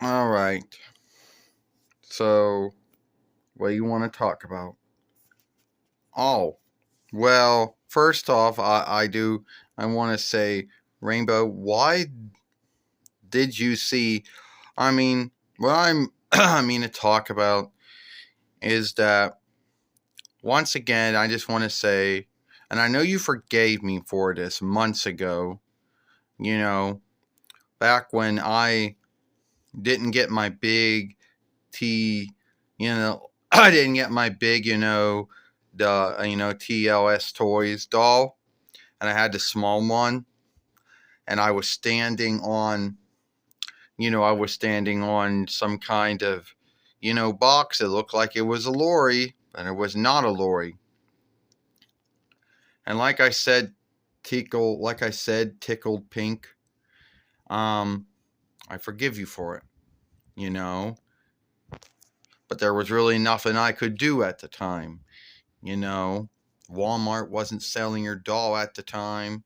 All right. So, what do you want to talk about? Oh, well, first off, I want to say, Rainbow, why did you see? I mean, what I mean to talk about is that once again, I just want to say, and I know you forgave me for this months ago, you know, back when I didn't get my big T, I didn't get my big, TLS Toys doll, and I had the small one, and I was standing on some kind of, box. It looked like it was a lorry, and it was not a lorry. And tickled pink. Um, I forgive you for it, you know, but there was really nothing I could do at the time, you know. Walmart wasn't selling your doll at the time,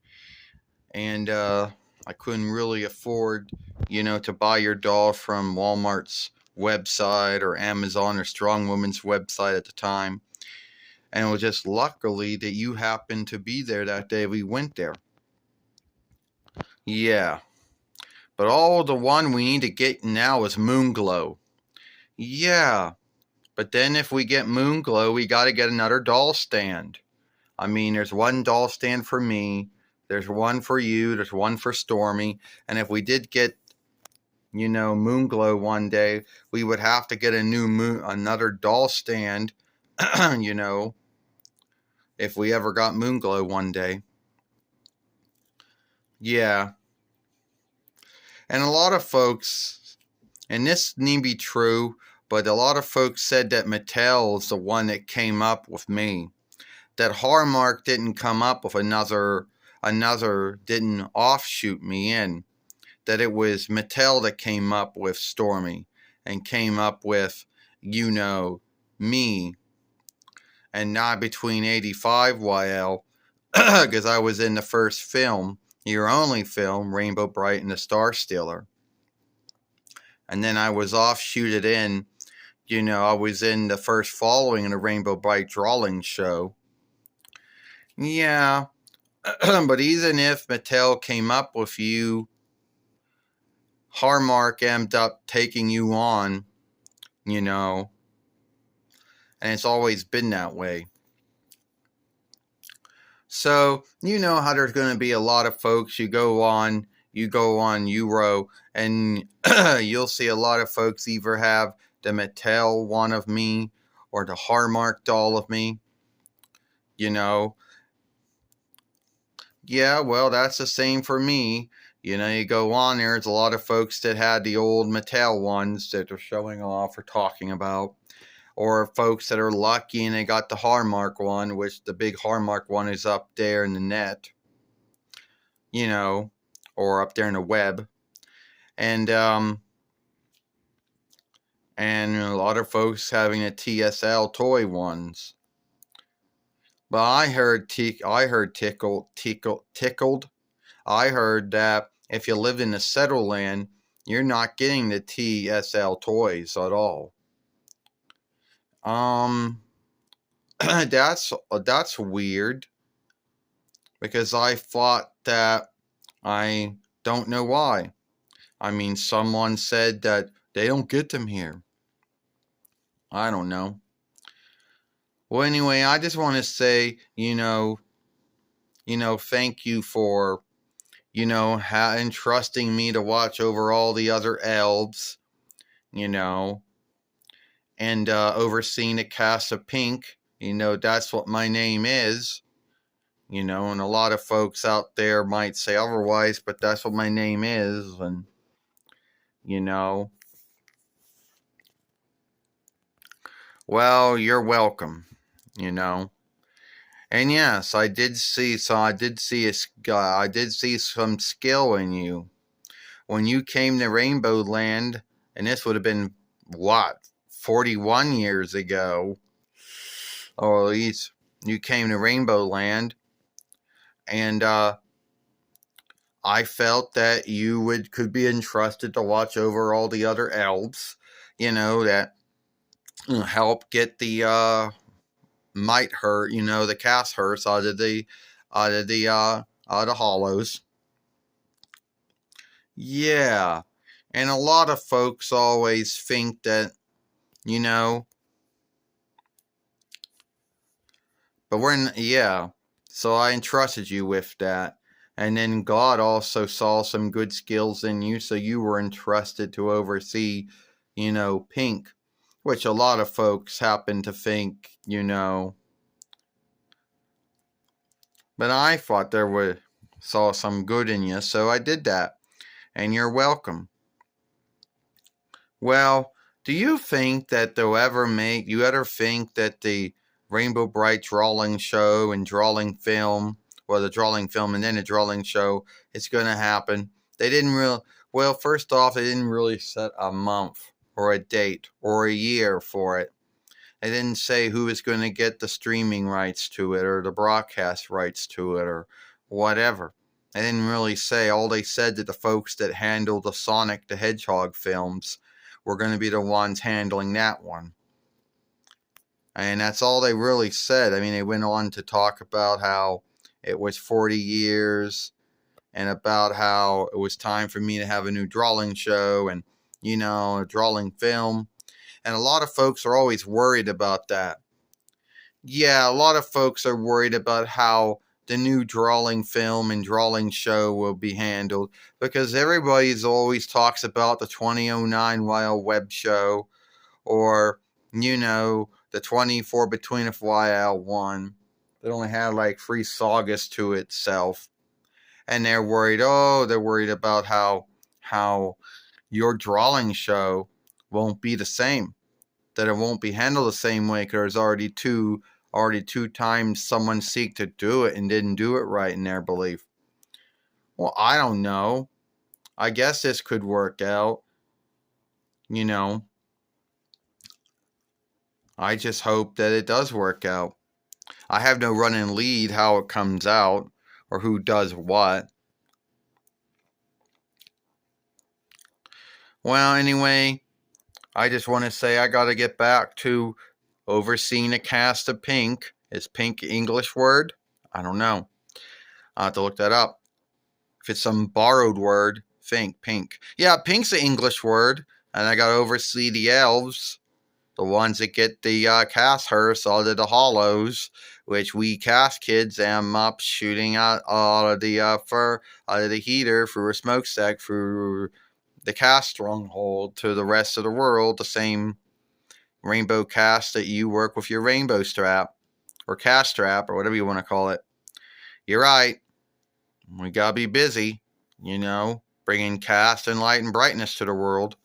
and I couldn't really afford, to buy your doll from Walmart's website or Amazon or Strong Woman's website at the time. And it was just luckily that you happened to be there that day we went there. Yeah. But all the one we need to get now is Moonglow. Yeah. But then if we get Moonglow, we got to get another doll stand. I mean, there's one doll stand for me. There's one for you. There's one for Stormy. And if we did get, Moonglow one day, we would have to get another doll stand, you know, if we ever got Moonglow one day. Yeah. And a lot of folks, and this need be true, but a lot of folks said that Mattel is the one that came up with me. That Hallmark didn't come up with didn't offshoot me in. That it was Mattel that came up with Stormy and came up with, me, and not between 85 YL, because I was in the first film, your only film, Rainbow Brite and the Star Stealer. And then I was offshooted in, I was in the first following in the Rainbow Brite drawing show. Yeah, but even if Mattel came up with you, Hallmark ended up taking you on, and it's always been that way. So, you know how there's going to be a lot of folks you go on Euro, and you'll see a lot of folks either have the Mattel one of me or the Hallmark doll of me, you know. Yeah, well, that's the same for me. You go on there's a lot of folks that had the old Mattel ones that they're showing off or talking about. Or folks that are lucky and they got the Hallmark one, which the big Hallmark one is up there in the net, you know, or up there in the web. And and a lot of folks having the TSL toy ones. But I heard tickled. I heard that if you live in the settle land, you're not getting the TSL toys at all. Um, that's weird because I thought that I don't know why. I mean, someone said that they don't get them here. I don't know. Well, anyway, I just want to say, thank you for, entrusting me to watch over all the other elves, you know, and overseeing the cast of Pink. That's what my name is. And a lot of folks out there might say otherwise, but that's what my name is, and you know, well, you're welcome. You know, and yes, I did see. So I did see some skill in you when you came to Rainbow Land, and this would have been what 41 years ago, or at least you came to Rainbow Land, and I felt that you could be entrusted to watch over all the other elves, that help get the might hurt, the cast hurts out of the hollows. Yeah. And a lot of folks always think that, you know, but yeah. So I entrusted you with that. And then God also saw some good skills in you, so you were entrusted to oversee, Pink, which a lot of folks happen to think. But I thought saw some good in you, so I did that. And you're welcome. Well, do you think that you ever think that the Rainbow Brite drawing show and drawing film, the drawing film and then the drawing show, it's going to happen? They didn't well, first off, they didn't really set a month or a date or a year for it. They didn't say who was going to get the streaming rights to it or the broadcast rights to it or whatever. They didn't really say. All they said that the folks that handle the Sonic the Hedgehog films were going to be the ones handling that one. And that's all they really said. I mean, they went on to talk about how it was 40 years and about how it was time for me to have a new drawing show and, a drawing film. And a lot of folks are always worried about that. Yeah, a lot of folks are worried about how the new drawing film and drawing show will be handled because everybody's always talks about the 2009 Wild Web show or, the 24 Between of YL1 that only had like 3 sagas to itself. And they're worried about how your drawing show won't be the same. That it won't be handled the same way because there's already two times someone seeked to do it and didn't do it right in their belief. Well, I don't know. I guess this could work out. I just hope that it does work out. I have no running lead how it comes out or who does what. Well, anyway, I just want to say I got to get back to overseeing a cast of Pink. Is Pink English word? I don't know. I'll have to look that up. If it's some borrowed word, think Pink. Yeah, Pink's an English word. And I got to oversee the elves. The ones that get the cast hearse out of the hollows, which we cast kids am up shooting out of the out of the heater through a smokestack through the cast stronghold to the rest of the world, the same rainbow cast that you work with your rainbow strap or cast strap or whatever you want to call it. You're right. We gotta be busy, bringing cast and light and brightness to the world.